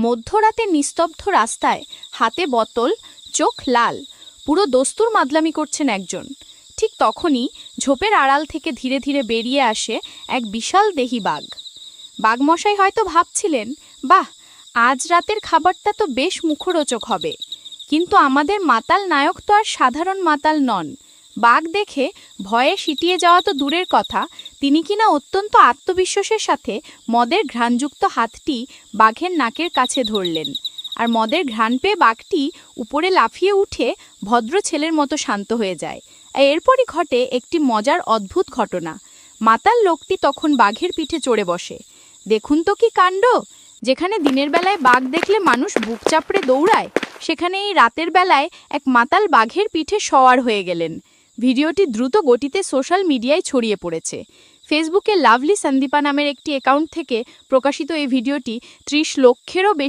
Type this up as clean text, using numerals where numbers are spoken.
মধ্যরাতে নিস্তব্ধ রাস্তায়, হাতে বোতল, চোখ লাল, পুরো দস্তুর মাদলামি করছেন একজন। ঠিক তখনই ঝোপের আড়াল থেকে ধীরে ধীরে বেরিয়ে আসে এক বিশাল দেহী বাঘ। বাঘমশাই হয়তো ভাবছিলেন, বাহ, আজ রাতের খাবারটা তো বেশ মুখরোচক হবে। কিন্তু আমাদের মাতাল নায়ক তো আর সাধারণ মাতাল নন। বাঘ দেখে ভয়ে সিটিয়ে যাওয়া তো দূরের কথা, তিনি কিনা অত্যন্ত আত্মবিশ্বাসের সাথে মদের ঘ্রাণযুক্ত হাতটি বাঘের নাকের কাছে ধরলেন। আর মদের ঘ্রাণ পেয়ে বাঘটি উপরে লাফিয়ে উঠে ভদ্র ছেলের মতো শান্ত হয়ে যায়। এরপরই ঘটে একটি মজার অদ্ভুত ঘটনা। মাতাল লোকটি তখন বাঘের পিঠে চড়ে বসে। দেখুন তো কি কাণ্ড! যেখানে দিনের বেলায় বাঘ দেখলে মানুষ বুক চাপড়ে দৌড়ায়, সেখানে এই রাতের বেলায় এক মাতাল বাঘের পিঠে সওয়ার হয়ে গেলেন। ভিডিওটি দ্রুত গতিতে সোশ্যাল মিডিয়ায় ছড়িয়ে পড়েছে। ফেসবুকে লাভলি সন্দীপা নামের একটি অ্যাকাউন্ট থেকে প্রকাশিত এই ভিডিওটি 30 লক্ষেরও বেশি